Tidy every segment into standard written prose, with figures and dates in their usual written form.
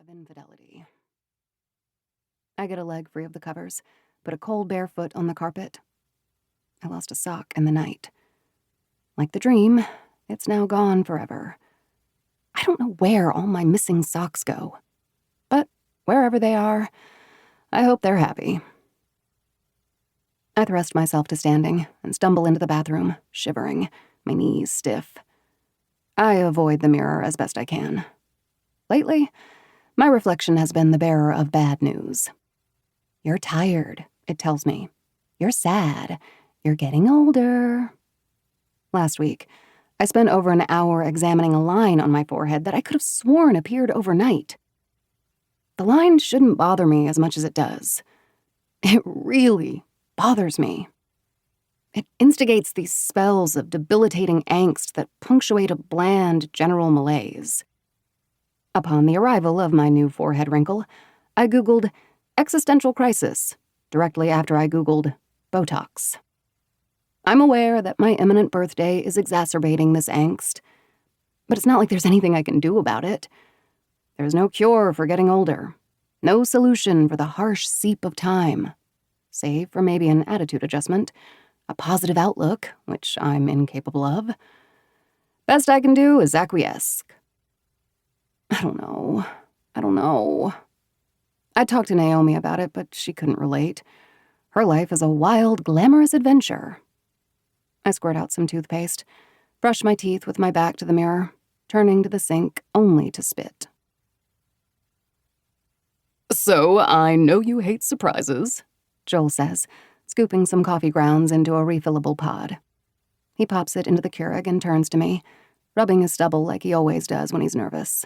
of infidelity. I get a leg free of the covers, put a cold bare foot on the carpet. I lost a sock in the night. Like the dream, it's now gone forever. I don't know where all my missing socks go. But wherever they are, I hope they're happy. I thrust myself to standing and stumble into the bathroom, shivering, my knees stiff. I avoid the mirror as best I can. Lately, my reflection has been the bearer of bad news. You're tired, it tells me. You're sad. You're getting older. Last week, I spent over an hour examining a line on my forehead that I could have sworn appeared overnight. The line shouldn't bother me as much as it does. It really bothers me. It instigates these spells of debilitating angst that punctuate a bland general malaise. Upon the arrival of my new forehead wrinkle, I Googled existential crisis directly after I Googled Botox. I'm aware that my imminent birthday is exacerbating this angst, but it's not like there's anything I can do about it. There's no cure for getting older, no solution for the harsh seep of time, save for maybe an attitude adjustment, a positive outlook, which I'm incapable of. Best I can do is acquiesce. I don't know. I talked to Naomi about it, but she couldn't relate. Her life is a wild, glamorous adventure. I squirt out some toothpaste, brush my teeth with my back to the mirror, turning to the sink only to spit. So, I know you hate surprises, Joel says, scooping some coffee grounds into a refillable pod. He pops it into the Keurig and turns to me, rubbing his stubble like he always does when he's nervous.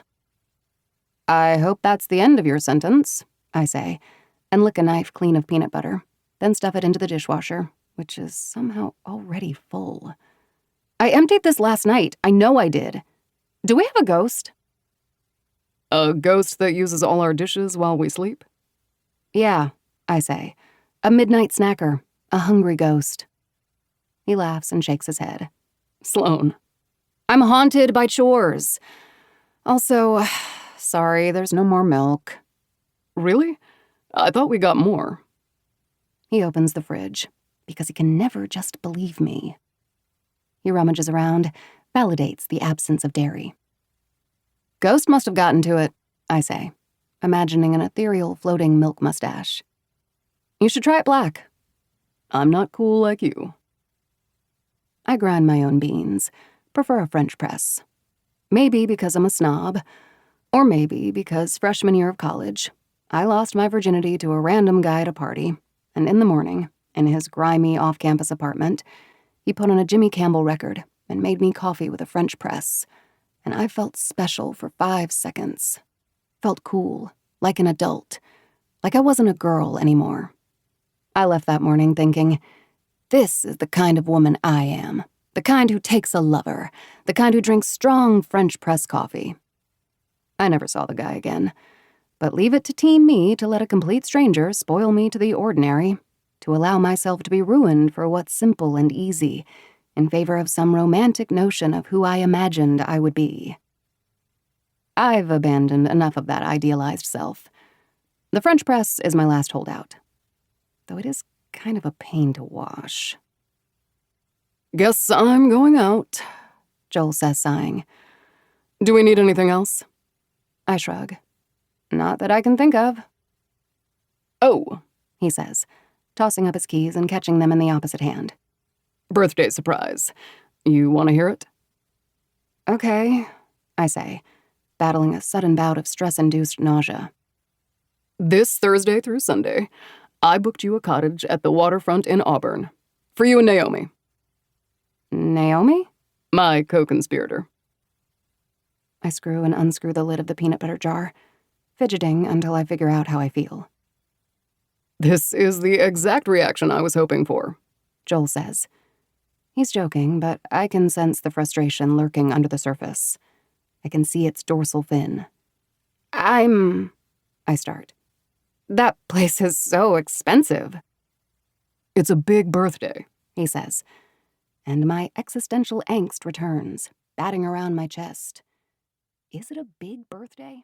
I hope that's the end of your sentence, I say, and lick a knife clean of peanut butter, then stuff it into the dishwasher, which is somehow already full. I emptied this last night. I know I did. Do we have a ghost? A ghost that uses all our dishes while we sleep? Yeah, I say. A midnight snacker. A hungry ghost. He laughs and shakes his head. Sloane. I'm haunted by chores. Also, sorry, there's no more milk. Really? I thought we got more. He opens the fridge, because he can never just believe me. He rummages around, validates the absence of dairy. Ghost must have gotten to it, I say, imagining an ethereal floating milk mustache. You should try it black. I'm not cool like you. I grind my own beans, prefer a French press. Maybe because I'm a snob, or maybe because freshman year of college, I lost my virginity to a random guy at a party, and in the morning, in his grimy off-campus apartment, he put on a Jimmy Campbell record and made me coffee with a French press, and I felt special for 5 seconds. Felt cool, like an adult, like I wasn't a girl anymore. I left that morning thinking, this is the kind of woman I am, the kind who takes a lover, the kind who drinks strong French press coffee. I never saw the guy again, but leave it to teen me to let a complete stranger spoil me to the ordinary, to allow myself to be ruined for what's simple and easy, in favor of some romantic notion of who I imagined I would be. I've abandoned enough of that idealized self. The French press is my last holdout, though it is kind of a pain to wash. Guess I'm going out, Joel says, sighing. Do we need anything else? I shrug. Not that I can think of. Oh, he says, tossing up his keys and catching them in the opposite hand. Birthday surprise. You want to hear it? Okay, I say, battling a sudden bout of stress-induced nausea. This Thursday through Sunday, I booked you a cottage at the waterfront in Auburn. For you and Naomi. Naomi? My co-conspirator. I screw and unscrew the lid of the peanut butter jar, fidgeting until I figure out how I feel. This is the exact reaction I was hoping for, Joel says. He's joking, but I can sense the frustration lurking under the surface. I can see its dorsal fin. I start. That place is so expensive. It's a big birthday, he says, and my existential angst returns, batting around my chest. Is it a big birthday?